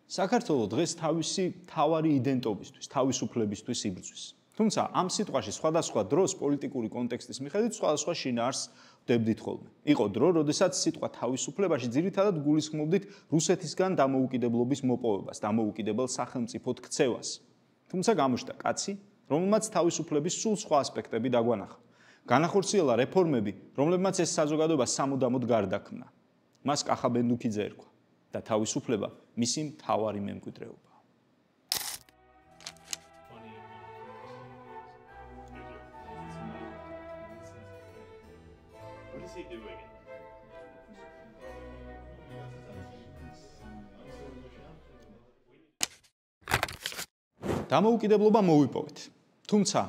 საქართველოს დღეს თავისი თავარი იდენტობისთვის, თავისუფლებისთვის იბრძვის. თუმცა ამ სიტყვაში სხვადასხვა დროს პოლიტიკური კონტექსტის მიხედვით სხვადასხვა შინაარსს ვდებდით ხოლმე. იყო დრო, როდესაც სიტყვა თავისუფლებაში ძირითადად გულისხმობდით რუსეთისგან დამოუკიდებლობის მოპოვებას, დამოუკიდებელ სახელმწიფოდ ქცევას. თუმცა გამოჩნდა კაცი, რომელმაც თავისუფლების სულ სხვა ასპექტები დაგვანახა. განახორციელა რეფორმები, რომლებმაც ეს საზოგადოება სამუდამოდ გარდაქმნა. მას კახაბენდუფიძე ერქვა და თავისუფლება მისი მთავარი მემკვიდრეობა. დამოუკიდებლობა მოვიპოვეთ. თუმცა,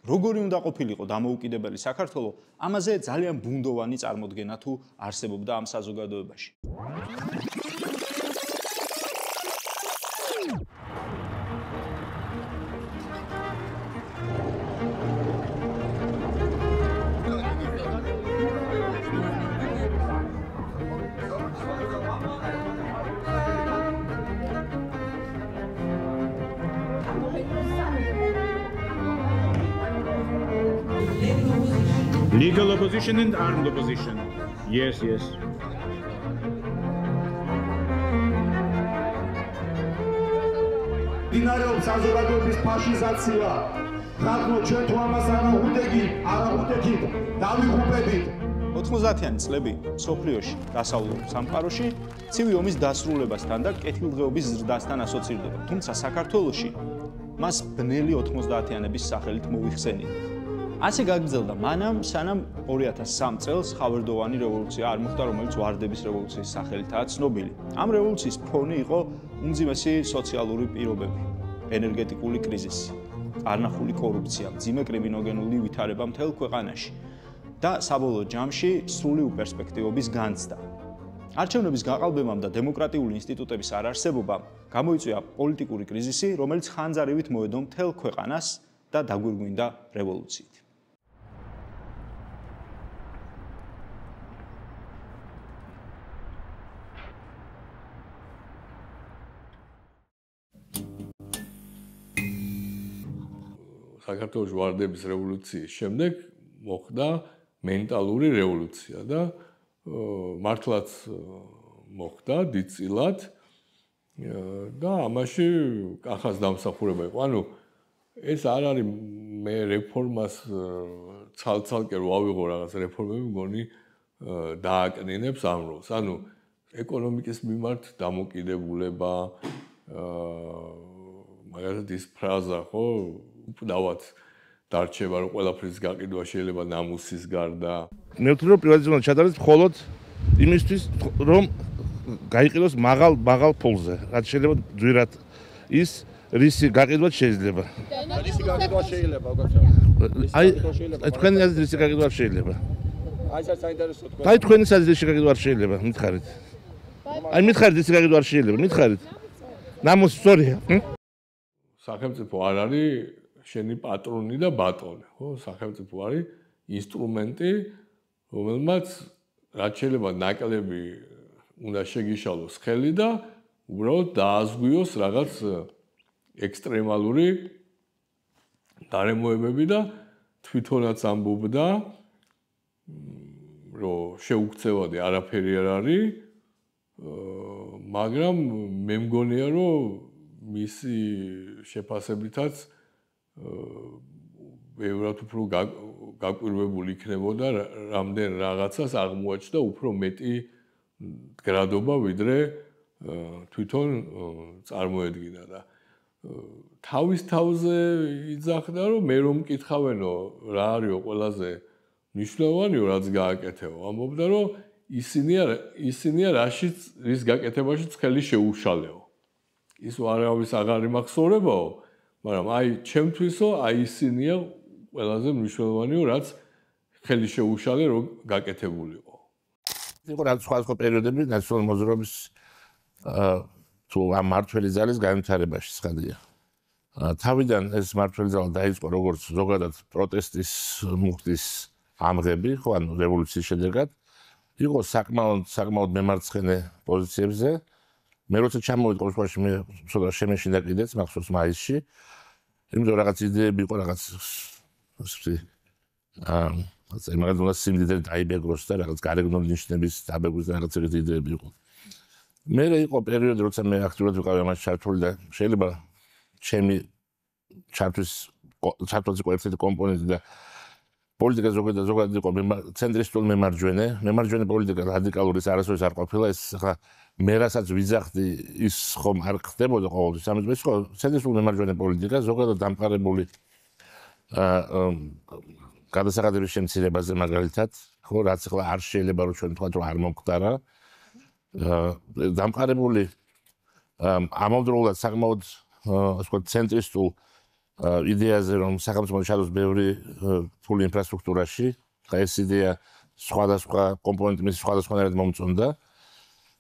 როგორი უნდა ყოფილიყო დამოუკიდებელი საქართველო, ამაზე ძალიან ბუნდოვანი წარმოდგენა თუ არსებობდა ამ საზოგადოებაში. Legal opposition and armed opposition. Yes. დინარეობს საზოგადოების ფაშიზაცია. ხალხო ჩვენ თუ ამას არ აღვდებით, დავიღუპებით. 90-იანი წლები მსოფლიოში, დასავლურ სამყაროში ცივი ომის დასრულებასთან და კეთილდღეობის ზრდასთან ასოცირდება. თუმცა საქართველოში მას ბნელი 90-იანების სახელით მოიხსენიებთ. ასე გაგრძელდა მანამ, სანამ 2003 წელს ხავერდოვანი რევოლუცია არ მოხდა, რომელიც ვარდების რევოლუციის სახელითაა ცნობილი. ამ რევოლუციის ფონი იყო უმძიმესი სოციალური პირობები, ენერგეტიკული კრიზისი, არნახული კორუფცია, მძიმე კრიმინოგენული ვითარება მთელ ქვეყანაში და საბოლოო ჯამში სრული უპერსპექტივობის განცდა. არჩევნების გაყალბებამ და დემოკრატიული ინსტიტუტების არარსებობამ გამოიწვია პოლიტიკური კრიზისი, რომელიც ხანძარივით მოედო მთელ ქვეყანას და დაგვირგვინდა რევოლუციით. საქართველოს ვარდების რევოლუციის შემდეგ მოხდა მენტალური რევოლუცია და მართლაც მოხდა დიდწილად და ამაში კახას დამსახურება იყო. ანუ ეს არ არის მე რეფორმას ცალ-ცალკე რო ავიღო რაღაც რეფორმები მგონი დააკნინებს ამ როლს. ანუ ეკონომიკის მიმართ დამოკიდებულება მაგალითად ის ფრაზა ხო უპდავად დარჩება რომ ყველაფრის გაყიდვა შეიძლება ნამუსის გარდა. მე ვთვლი რომ პრივატიზაცია ჩადარეს მხოლოდ იმისთვის რომ გაიყიდოს მაღალ ფულზე. რაც შეიძლება ძვირად ის რისი გაყიდვა შეიძლება. რისი გაყიდვა შეიძლება, უკაცრავ. აი თქვენი აზრით რისი გაყიდვა შეიძლება. აი ეს საინტერესო თქვენ. აი თქვენი აზრით რისი გაყიდვა შეიძლება, მითხარით. აი მითხარით რისი გაყიდვა შეიძლება, მითხარით. ნამუს სწორია. სახელმწიფო არ არის შენი პატრონი და ბატონი, ხო? სახელმწიფო არის ინსტრუმენტი, რომელმაც რაც შეიძლება ნაკლები უნდა შეგიშალოს ხელი და უბრალოდ დააზღვიოს რაღაც ექსტრემალური გარემოებები და თვითონაც ამბობდა რომ შეუქცევადი არაფერი არ არის, მაგრამ მე მგონია რომ მისი შეფასებითაც ბევრად უფრო გაკვირვებული იქნებოდა რამდენ რაღაცას აღმოაჩნდა უფრო მეტი გრადობა ვიდრე თვითონ წარმოედგინა და თავის თავზე იძახდა რომ მე რომ მკითხავენო რა არისო ყველაზე მნიშვნელოვანიო რაც გააკეთეო ამბობდა რომ ისინია რის გაკეთებაშიც ხელი შეუშალეო ის არავის აღარ იმახსოვრებაო მაგრამ აი ჩემთვისო აი ისინია ყველაზე მნიშვნელოვანიო რაც ხელი შეუშალე რომ გაკეთებულიყო იყო რა სხვა პერიოდები ნაციონალური მოძრაობის თუ ამ მართველი ძალის განვითარებაში სხდია. თავიდან ეს მართველი ძალა დაიწყო როგორც ზოგადად პროტესტის მუხტის ამღები, ხო ანუ რევოლუციის შედეგად, იყო საკმაოდ მემარცხენე პოზიციებზე მე როცა ჩამოვედი ყურსაში მე ცოტა შემეშინდა კიდეც მახსოვს მაისში იმიტომ რაღაც იდეები იყო რაღაც მაგალითად უნდა სიმდიდრე დაიბეგროს და რაღაც გარეგნული ნიშნების დაბეგროს და რაღაც ეგეთი იდეები იყო მე იყო პერიოდი როცა მე აქტიურად ვიყავი ამაში ჩართული და შეიძლება ჩემი ჩართვაზე იყო ერთ-ერთი კომპონენტი და პოლიტიკა ზოგადად იყო ცენტრისტული მემარჯვენე პოლიტიკა რადიკალური ის არასოდეს არ ყოფილა ეს ხა მე რასაც ვიძახდი ის ხომ არ ხდებოდა ყოველთვის ამიტომ ის ხო ცენტრისტული მემარჯვენე პოლიტიკა ზოგადად დამყარებული გადასახადების შემცირებაზე მაგალითად ხო რაც ახლა არ შეიძლება რომ ჩვენ თქვათ რომ არ მომხდარა დამყარებული ამავდროულად საკმაოდ ასე ვთქვათ ცენტრისტულ იდეაზე რომ სახელმწიფო შადოს ბევრი ფული ინფრასტრუქტურაში ხა ეს იდეა სხვადასხვა კომპონენტი მის სხვადასხვანაირად მომწონდა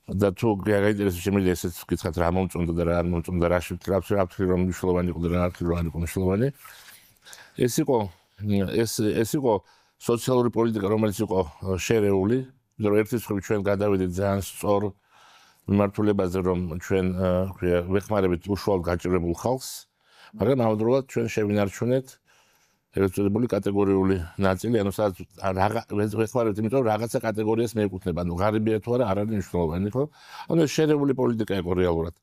და თუ გაიგეცეს შემიძლია ესეც ვკითხოთ რა მომწონდა და რა არ მომწონდა რა შევთქვათ რომ მნიშვნელოვანი იყო და რა არ იყო მნიშვნელოვანი ეს იყო სოციალური პოლიტიკა რომელიც იყო შერეული რომ ერთის მხრივ ჩვენ გადავიდეთ ძალიან სწორ მიმართულებაზე რომ ჩვენ ვეხმარებით უშუალოდ გაჭირებულ ხალხს მაგრამ ამავდროულად ჩვენ შევინარჩუნეთ ერთწოდებული კატეგორიული ნაწილი ანუ სადაც ვეხმარებით იმიტომ რომ რაღაცა კატეგორიას მიეკუთვნება ანუ ღარიბია თუ არა არ არის მნიშვნელოვანი ხო ანუ ეს შერეული პოლიტიკა იყო რეალურად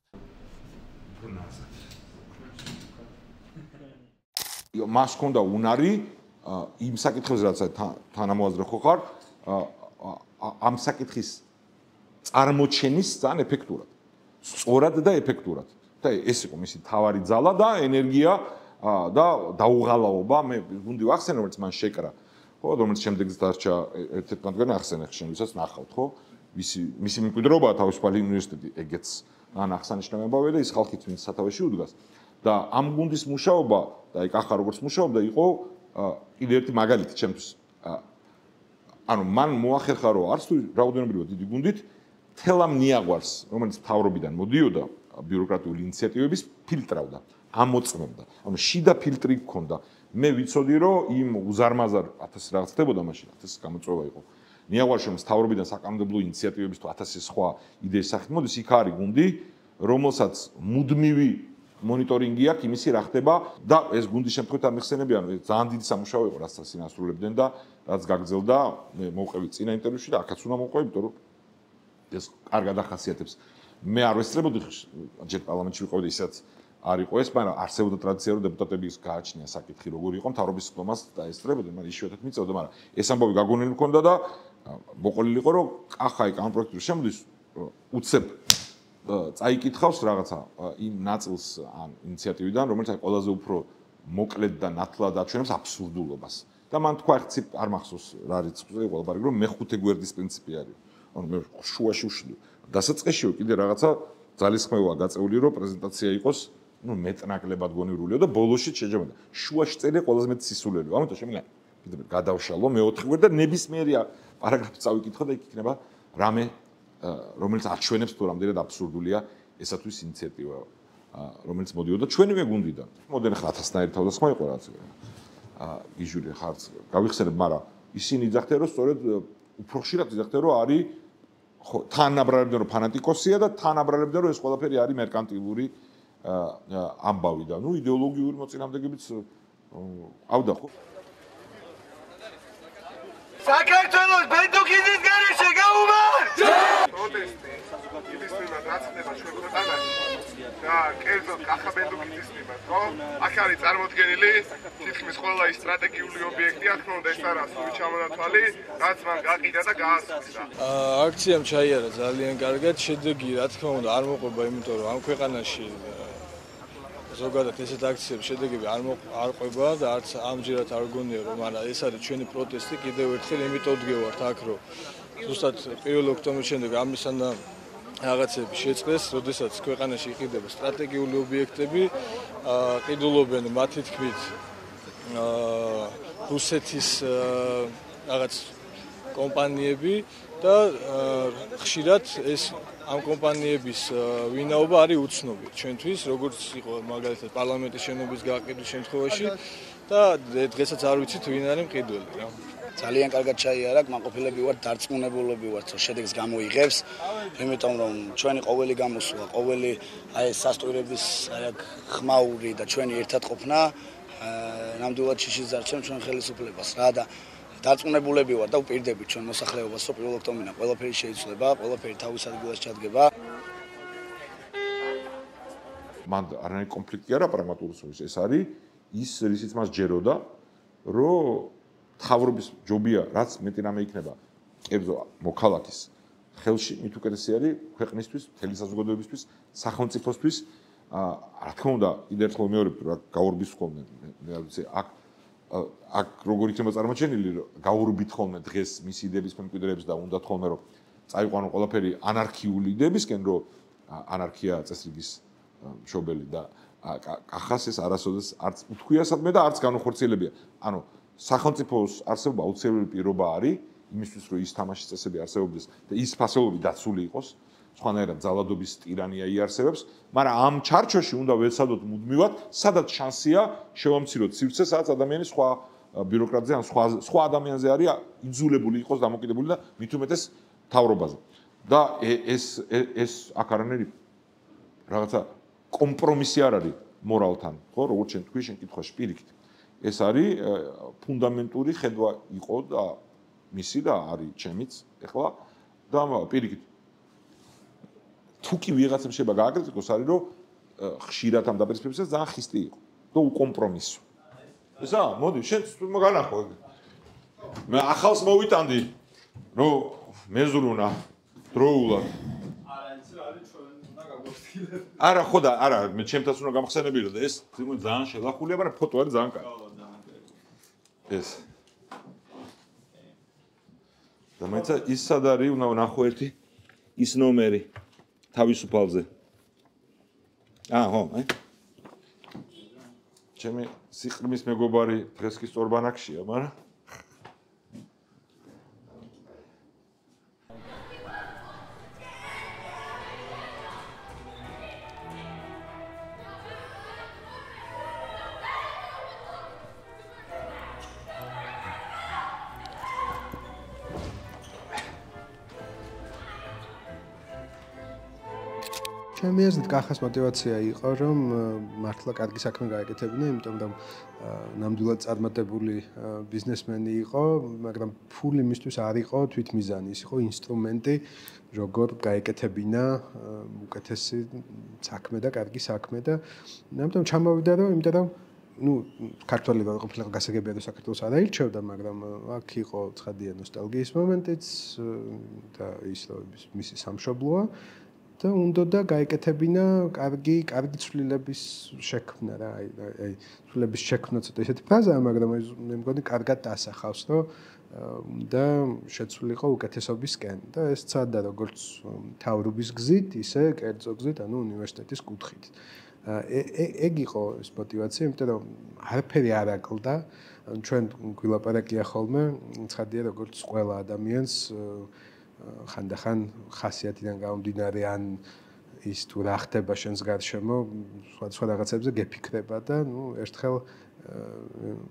მას ჰქონდა უნარი იმ საკითხებზე რაც თანამოაზრე ხო ხარ ამ საკითხის წარმოჩენის ძალიან ეფექტურად სწორად და ეფექტურად და ეს იყო მისი თავარი ძალა და ენერგია და დაუღალავობა მე გუნდი ვახსენე რომელიც მან შეკრა ხო რომელიც შემდეგაც დარჩა ერთ-ერთ მათგანი ახსენე ხშენისაც ნახავთ ხო მისი მემკვიდრეობა თავისუფალი უნივერსიტეტი ეგეც ან აღსანიშნავებაა და ის ხალხიც ვინც სათავეში უდგას და ამ გუნდის მუშაობა და აი კახა როგორც მუშაობდა იყო კიდე ერთი მაგალითი ჩემთვის ანუ მან მოახერხა რომ არც თუ რაოდენობრივად დიდი გუნდით თელამ ნიაღვარს რომელიც მთავრობიდან მოდიოდა ბიუროკრატიული ინიციატივების ფილტრავდა ამოწმებდა ანუ შიდა ფილტრი გქონდა მე ვიცოდი რომ იმ უზარმაზარ 1000 რაღაც ხდებოდა მაშინ 1000 გამოწვევა იყო ნიაღვარში მთავრობიდან საკანონმდებლო ინიციატივების თუ 1000 სხვა იდეის სახით მოდის იქ არის გუნდი რომელსაც მუდმივი მონიტორინგი აქვს იმისი რა ხდება და ეს გუნდის შემთხვევით არ მიხსენებიან ძალიან დიდი სამუშაო იყო რაც ასინასრულებდნენ და რაც გაგრძელდა მე მოვყევი წინა ინტერვიუში და აქაც უნდა მოვყევი იმიტომ რომ ეს კარგად ახასიათებს მე არ ვესწრებოდი ჯერ პარლამენტში ვიყავდი ისაც არ იყო ეს მაგრამ არსებობდა ტრადიცია რომ დეპუტატების გააჩნია საკითხი როგორი იყო მთავრობის სხდომას დაესწრებოდნენ მაგრამ იშვიათად მიწევდა მაგრამ ეს ამბავი გაგონილი მქონდა და მოყოლილი იყო რომ კახა იქ ამ პროექტის შემოდის უცებ წაიკითხავს რაღაცა იმ ნაწილს ან ინიციატივიდან რომელიც აი ყველაზე უფრო მოკლედ და ნათლად აჩვენებს აბსურდულობას და მან თქვა ხცი არ მახსოვს რა რიცხვი იყო ბარგ რომ მეხუთე გვერდის პრინციპი არის ანუ მე შუაში ვშლი დასაწყისშიო კიდე რაღაცა ძალისხმევა გაწეული რომ პრეზენტაცია იყოს ну მეტნაკლებად გონივრულია და ბოლოში შეჯამდა შუაში წერია ყველაზე მეტ სისულელი ამიტომ შემიძლია კიდე გადავშალო მეოთხე გვერდი და ნებისმიერი პარაგრაფი წავიკითხო და იქ იქნება რამე რომელიც აჩვენებს თუ რამდენად აბსურდულია ესათვის ინიციატივა რომელიც მოდიოდა ჩვენივე გუნდიდან მოდენ ხა 1000-ნაირი თავდასხმა იყო რაც გიჟური ხარც გავიხსენებ მაგრამ ისინი იძახდნენ რომ სწორედ უფრო ხშირად იძახდნენ რომ არის ხო თან აბრალებდნენ რომ ფანატიკოსია და თან აბრალებდნენ რომ ეს ყველაფერი არის მერკანტილური ამბავი და ნუ იდეოლოგიური მოწინააღმდეგებიც ავდა ხო საქართველოს ბენდუქიძის გარეშე გაუმარ! პროტესტი იმის მიმართ რაც ხდება ჩვენ ქვეყანაში და კერძოდ კახა ბენდუქიძის მიმართ, ხო? აქ არის წარმოდგენილი თითქმის ყველა ის სტრატეგიული ობიექტი, აქ უნდა ეს არა სული ჩამონათვალი, რაც მან გაყიდა და გაასწრა. აქციამ ჩაიარა ძალიან კარგად, შედეგი რა თქმა უნდა არ მოყვება, იმიტომ რომ ამ ქვეყანაში ზოგადად ესეთ აქციების შედეგები არ ყვება და არც ამჯერად არ გონია რომ არა ეს არის ჩვენი პროტესტი კიდევ ერთხელ იმიტომ ვდგევართ აქ რომ ზუსტად 1 ოქტომბრის შემდეგ ამისანა რაღაცები შეწყდეს, როდესაც ქვეყანაში იყიდება სტრატეგიული ობიექტები, ყიდულობენ მათი თქმით რუსეთის რაღაც კომპანიები და ხშირად ეს ამ კომპანიების ვინაობა არის უცნობი ჩვენთვის, როგორც იყო მაგალითად პარლამენტის შენობის გაყიდვის შემთხვევაში და დღესაც არ ვიცით ვინ არის მყიდველი რა. ძალიან კარგად ჩაიარა, კმაყოფილები ვართ, დარწმუნებულები ვართ, რომ შედეგს გამოიღებს, იმიტომ რომ ჩვენი ყოველი გამოსვლა, ყოველი აი ეს სასტუმრების ხმაური და ჩვენი ერთად ყოფნა ნამდვილად შიშის დარჩენ ჩვენ ხელისუფლებას რა და დარწმუნებულები ვართ და ვპირდებით ჩვენ მოსახლეობას, რომ 1 ოქტომბერიდან ყველაფერი შეიცვლება, ყველაფერი თავის ადგილას ჩადგება. მან არანაირი კონფლიქტი არა პრაგმატულობის ეს არის ის რისიც მას ჯეროდა რომ თავრობის ჯობია რაც მეტი რამე იქნება კერძო მოქალაქის ხელში მით უკეთესი არის ქვეყნისთვის, მთელი საზოგადოებისთვის, სახელმწიფოსთვის რა თქმა უნდა კიდევ ერთხელ მეორებ რა გაურბის ხოლმე მე არ ვიცი აქ როგორ იქნება წარმოჩენილი რომ გაურბით ხოლმე დღეს მისი იდეების მემკვიდრეებს და უნდა ხოლმე რომ წაიყვანო ყველაფერი ანარქიული იდეებისკენ რომ ანარქია წესრიგის მშობელი და ახას ეს არასოდეს არც უთქვიასადმე და არც განუხორციელებია. ანუ სახელმწიფოს არსებობა აუცილებელი პირობა არის იმისთვის რომ ის თამაშის წესები არსებობდეს და ის ფასეულობი დაცული იყოს. სხვანაირად ძალადობის ტირანია იარსებებს, მაგრამ ამ ჩარჩოში უნდა ვეცადოთ მუდმივად, სადაც შანსია შევამციროთ სივრცე, სადაც ადამიანი სხვა ბიუროკრატზე ან სხვა ადამიანზე არის იძულებული იყოს დამოკიდებული და მით უმეტეს თავრობაზე. და ეს აქ არანაირი რაღაცა კომპრომისი არ არის მორალთან, ხო, როგორც შენ თქვი, შენ კითხვაში პირიქით. ეს არის ფუნდამენტური ხედვა იყო და მისი და არის ჩემიც ეხლა და პირიქით თუ კი ვიღაცამ შეიძლება გააკრიტიკოს არის რომ ხშირად ამ დაპირისპირებისას ძალიან ხისტი იყო და უკომპრომისო. ესა, მოდი, შენ განახო. მე ახალს მოვიტანდი, რომ მეზრუნა დროულად. არა, ხო და არა, მე ჩემთაც უნდა გამხსენებინა და ეს ძალიან შელახულია, მაგრამ ფოტო არის ძალიან კარგი. ეს. და მეცა ის სად არის, უნდა ვნახო ერთი ის ნომერი. თავისუფალზე. ხო, ჩემი სიყრმის მეგობარი დღეს კი სწორბანაკშია, მაგრამ ჩემი აზრით კახას мотиваცია იყო რომ მართლა კარგი საქმე გაეკეთებინა, იმიტომ რომ ნამდვილად წარმატებული ბიზნესმენი იყო, მაგრამ ფული მისთვის არ იყო თვითმიზანი, ის იყო ინსტრუმენტი, როგორ გაეკეთებინა უკეთესი საქმე და კარგი საქმე და ამიტომ ჩამოვიდა რომ იმიტომ რომ ქართველი რო ყოფილიყო გასაგებია რომ საქართველოს არ აირჩევდა, მაგრამ აქ იყო ცხადია ნოსტალგიის მომენტიც და ის რომ მისი სამშობლოა და უნდა და გაეკეთებინა კარგი ცვლილების შექმნა რა აი ცვლილების შექმნა ცოტა ისეთი ფრაზაა, მაგრამ მე მგონი კარგად დასახავს რომ და შეცვლილიყო უკეთესობისკენ და ეს ცადა როგორც თავრობის გზით, ისე კერძო გზით, ანუ უნივერსიტეტის კუთხით. ეგ იყო ეს мотиваცია, იმიტომ რომ არაფერი არ აკლდა, ჩვენ გვილაპარაკია ხოლმე, ცხადია როგორც ყველა ადამიანს ხანდახან ხასიათიდან გამომდინარე ან ის თუ რა ხდება შენს გარშემო სხვა რაღაცებზე გეფიქრება და ერთხელ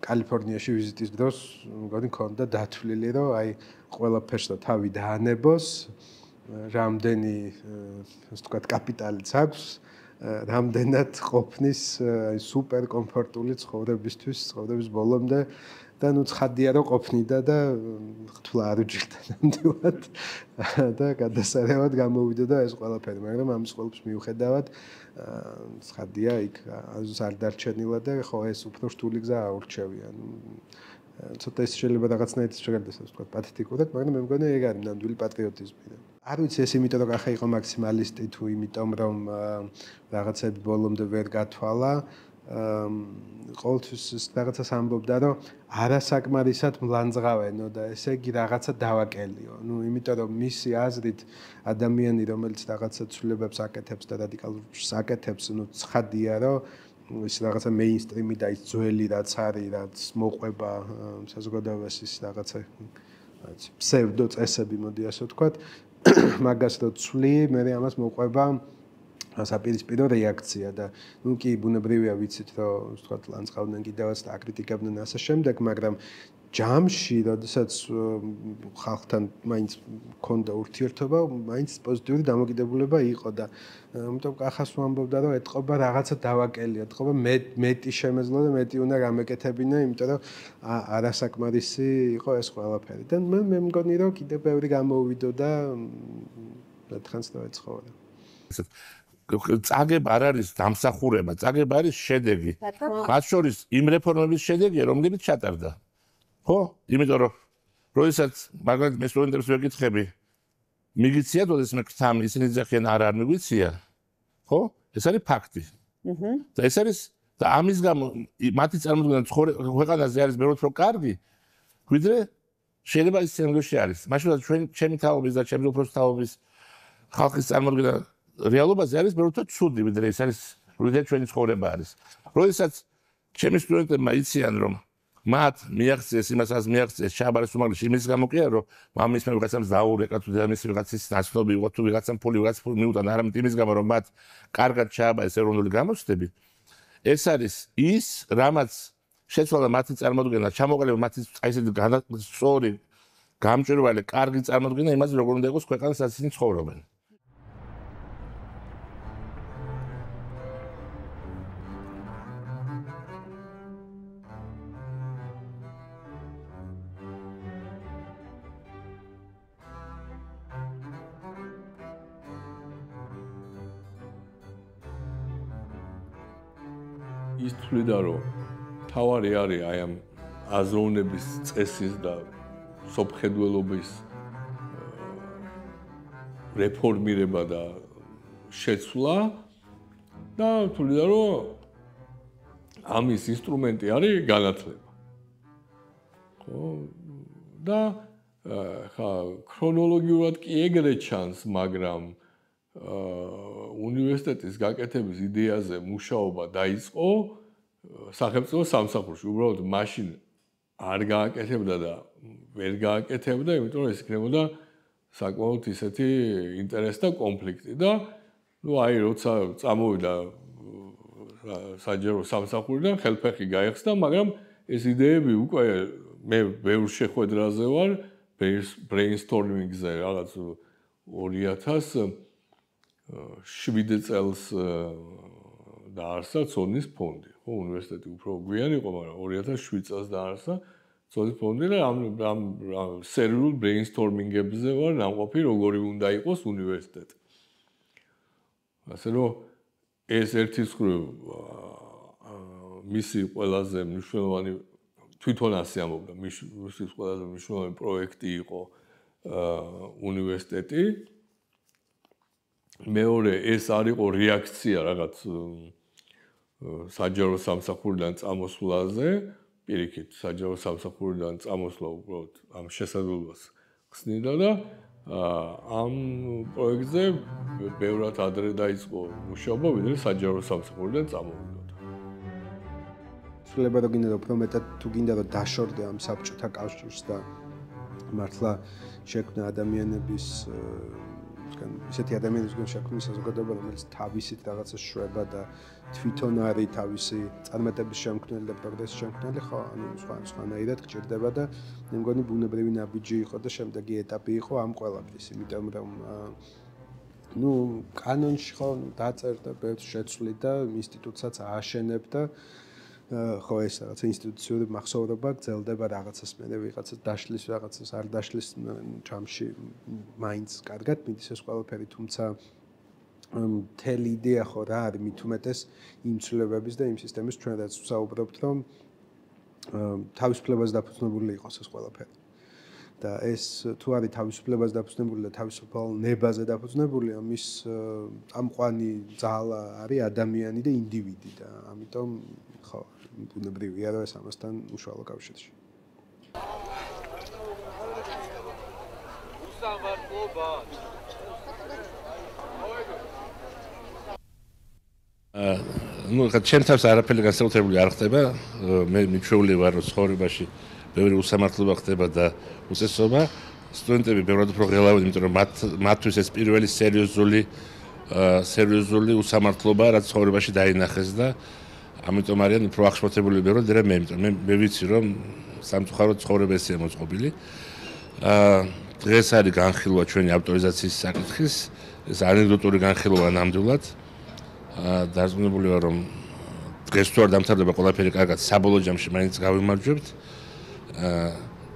კალიფორნიაში ვიზიტის დროს მგონი მქონდა დათვლილი რომ აი ყველაფერს და თავი დაანებოს რამდენი ასე ვთქვათ კაპიტალიც აქვს რამდენად ყოფნის აი სუპერ კომფორტული ცხოვრების ბოლომდე და ცხადია რომ ყოფნიდა და ხთულა არ უჭირდა ნამდვილად და გადასარევად გამოვიდა და ეს ყველაფერი, მაგრამ ამის ყველაფრის მიუხედავად ცხადია იქ აზრს არ დარჩენილა და ხო ეს უფრო რთული გზა აურჩევია. ცოტა ის შეიძლება რაღაცნაირად შეგარდესოს თქვა პათეტიკურად, მაგრამ მე მგონი ეგ არის ნამდვილი პატრიოტიზმი. არ ვიცი ეს იმიტომ რომ ახლა იყო მაქსიმალისტი თუ იმიტომ რომ რაღაცები ბოლომდე ვერ გათვალა ყოველთვის რაღაცას ამბობდა რომ არასაკმარისად მლანძღავენო და ესე იგი რაღაცა დავაკელიო. იმიტომ რომ მისი აზრით ადამიანი რომელიც რაღაცა ცვლილებებს აკეთებს და რადიკალურს აკეთებს, ცხადია რომ ის რაღაცა მეინსტრიმი და ის ძველი რაც არის, რაც მოყვება საზოგადოებას ის რაღაცა ფსევდო წესები მოდი ასე ვთქვათ, მაგას რო ცვლი, მე ამას მოყვება საპირისპირო რეაქცია და კი ბუნებრივია ვიცით რომ ვთქვათ ლანძღავდნენ კიდევაც და აკრიტიკებდნენ ასე შემდეგ, მაგრამ ჯამში, როდესაც ხალხთან მაინც მქონდა ურთიერთობა, მაინც პოზიტიური დამოკიდებულება იყო და ამიტომ კახას ვამბობდა, რომ ეთყობა რაღაცა დავაკელი, ეთყობა მეტი შემეძლო და მეტი უნდა გამეკეთებინა, იმიტომ რომ არასაკმარისი იყო ეს ყველაფერი. და მე მგონი, რომ კიდევ ბევრი გამოუვიდო და ერთხანს დაეცხოვა. წაგება არ არის დამსახურება, წაგება არის შედეგი. მათ შორის იმ რეფორმების შედეგია, რომელიც ჩატარდა. ხო? იმიტომ რომ როდესაც მაგალითად მე სტუდენტებს ვეკითხები, მიგიციათ როდესაც მე გთამი, ისინი ძახიან არა არ მიგვიცია. ხო? ეს არის ფაქტი. და ეს არის და ამის გამო მათი წარმოდგენა ქვეყანაზე არის ბევრად უფრო კარგი, ვიდრე შეიძლება ის სცენარში არის. მაშინ ჩემი თაობის და ჩემი უფროს თაობის ხალხის წარმოდგენა რეალობაზე არის ბევრად უფრო ცუდი, ვიდრე ეს არის ვიდრე ჩვენი ცხოვრება არის. როდესაც ჩემი სტუდენტებმა იციან რომ მათ მიაღწიეს იმასაც მიაღწიეს შაბარის უმაღლესი იმის გამო კი არა რომ მამის მე ვიღაცამ დაურეკა თუ დედამის ვიღაცის ნაცნობი იყო თუ ვიღაცამ ფული მიუტანა არამედ იმის გამო რომ მათ კარგად ჩააბარეს ეროვნული გამოცდები ეს არის ის რამაც შეცვალა მათი წარმოდგენა ჩამოყალიბა მათი წაისეთი განსწორი გამჭვირვალე კარგი წარმოდგენა იმაზე როგორ უნდა იყოს ქვეყანა სადაც ისინი ცხოვრობენ ის თვლიდა რომ თავარი არის აი ამ აზროვნების წესის და სოფხედველობის რეფორმირება და შეცვლა და თვლიდა რომ ამის ინსტრუმენტი არის განათლება. ხო და ხა ქრონოლოგიურად კი ეგრე ჩანს, მაგრამ უნივერსიტეტის გაკეთების იდეაზე მუშაობა დაიწყო სახელმწიფო სამსახურში. უბრალოდ მაშინ არ გააკეთებდა და ვერ გააკეთებდა, იმიტომ რომ ეს იქნებოდა საკმაოდ ისეთი ინტერესი და კონფლიქტი და ნუ აი როცა წამოვიდა საჯარო სამსახურიდან ხელფეხი გაიხსნა, მაგრამ ეს იდეები უკვე მე ბევრ შეხვედრაზე ვარ, brainstorming-ზე რაღაც 2007 წელს დაარსა ცოდნის ფონდი. ხო, უნივერსიტეტი უფრო გვიანი იყო, მაგრამ 2007 წელს დაარსა ცოდნის ფონდი და ამ სერიულ brainstorming-ებზე ვარ ნამყოფი, როგორი უნდა იყოს უნივერსიტეტი. ასე რომ ეს ერთი მხრივ მისი ყველაზე მნიშვნელოვანი თვითონ ასე ამბობდა, მისი ყველაზე მნიშვნელოვანი პროექტი იყო უნივერსიტეტი. მეორე ეს არ იყო რეაქცია რაღაც საჯარო სამსახურიდან წამოსვლაზე, პირიქით საჯარო სამსახურიდან წამოსვლა უბრალოდ ამ შესაძლებლობას ხსნიდა და ამ პროექტზე ბევრად ადრე დაიწყო მუშაობა, ვიდრე საჯარო სამსახურიდან წამოვიდოდა. შეიძლება რომ გინდა უფრო მეტად თუ გინდა რომ დაშორდე ამ საბჭოთა კავშირს და მართლა შექმნა ადამიანების ისეთი ადამიანებისგან შექმნა საზოგადოება, რომელიც თავისით რაღაცას შვება და თვითონ არის თავისი წარმატების შემქმნელი და პროგრესის შემქმნელი, ხო, ანუ სხვანაირად გჭირდება და მე მგონი ბუნებრივი ნაბიჯი იყო და შემდეგი ეტაპი იყო ამ ყველაფრის, იმიტომ რომ ნუ კანონში ხო დაწერდა ბევრ შეცვლიდა, ინსტიტუტსაც ააშენებდა ხო ეს რაღაც ინსტიტუციური მახსოვრობა გრძელდება რაღაცას მე ვიღაცას დაშლის რაღაცას არ დაშლის ჩამში მაინც კარგად მიდის ეს ყველაფერი თუმცა მთელი იდეა ხო რა არის მით უმეტეს იმ ცვლილებების და იმ სისტემის ჩვენ რაც ვსაუბრობთ რომ თავისუფლებას დაფუძნებული იყოს ეს ყველაფერი და ეს თუ არის თავისუფლებას დაფუძნებული და თავისუფალ ნებაზე დაფუძნებული ამის წამყვანი ძალა არის ადამიანი და ინდივიდი და ამიტომ ხო ბუნებრივია რომ ეს ამასთან უშუალო კავშირში ну ჩემთვის არაფერი განსაკუთრებული არ ხდება მე მიჩვეული ვარ რომ ცხოვრებაში ბევრი უსამართლობა ხდება და უწესრობა სტუდენტები ბევრად უფრო ღელავენ იმიტომ რომ მათთვის ეს პირველი სერიოზული უსამართლობა რაც ცხოვრებაში დაინახეს და ამიტომ არიან უფრო ახშფოთებულები რომ მე ვიცი რომ სამწუხაროდ ცხოვრება ესეა მოწყობილი. დღეს არის განხილვა ჩვენი ავტორიზაციის საკითხის, ეს ანეკდოტური განხილვა ნამდვილად. დარწმუნებული ვარ რომ დღეს თუ არ დამთავრდება ყველაფერი კარგად, საბოლოო ჯამში მაინც გავიმარჯვებთ.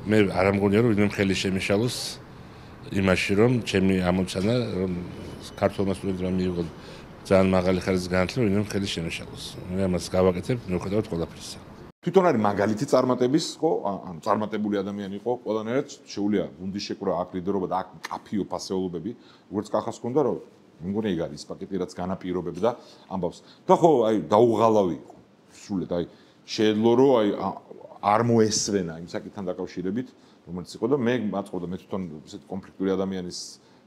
მე არ ამგონია რომ ვინმე ხელი შემიშალოს იმაში რომ ჩემი ამოცანა რომ ქართულმა სტუდენტებმა მიიღონ ძალიან მაღალი ხარისხის განათლება, ვინმე ხელი შემიშალოს. მე ამას გავაკეთებ მიუხედავად ყველაფრისა. თვითონ არის მაგალითი წარმატების, ხო? ანუ წარმატებული ადამიანი იყო, ყველანაირად შეუულია გუნდის შეკრა, აქ ლიდერობა და აქ კაფიო ფასეულობები, როგორც კახას ქონდა, რომ მე მგონი ეგ არის პაკეტი, რაც განაპირობებდა ამბავს. და ხო, აი დაუღალავი იყო. სრულად აი შეეძლო რომ აი არ მოესვენა იმ საკითხთან დაკავშირებით, რომელიც იყო და მე მაწყობდა მე თვითონ ესეთ კონფლიქტური ადამიანის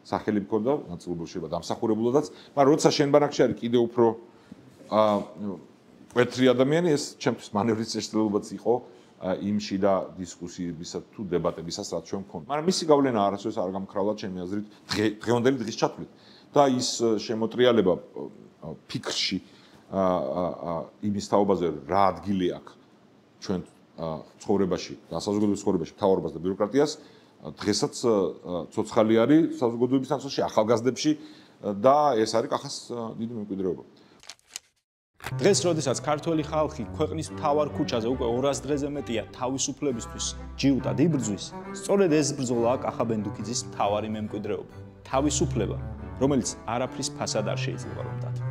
სახელი მქონდა, ნაწილობრივ შეიძლება დამსახურებულადაც, მაგრამ როცა შენ ბანაკში არის კიდე უფრო კვეთრი ადამიანი, ეს ჩემთვის მანევრის წესრიგებაც იყო იმ შიდა დისკუსიებისა თუ დებატებისას, რაც ჩვენ მქონდა. მაგრამ მისი გავლენა არასდროს არ გამქრალა ჩემი აზრით დღევანდელი დღის ჩათვლით. და ის შემოტრიალება ფიქრში იმის თაობაზე რა ადგილი აქვს ჩვენ ცხოვრებაში, საზოგადოების ცხოვრებაში, მთავრობას და ბიუროკრატიას, დღესაც ცოცხალი არის საზოგადოების ნაწილში, ახალგაზრდებში და ეს არის კახას დიდი მემკვიდრეობა. დღეს, როდესაც ქართველი ხალხი ქვეყნის მთავარ ქუჩაზე უკვე 200 დღეზე მეტია თავისუფლებისთვის ჯიუტად იბრძვის, სწორედ ეს ბრძოლაა კახა ბენდუქიძის მთავარი მემკვიდრეობა. თავისუფლება, რომელიც არაფრის ფასად არ შეიძლება რომ დათო.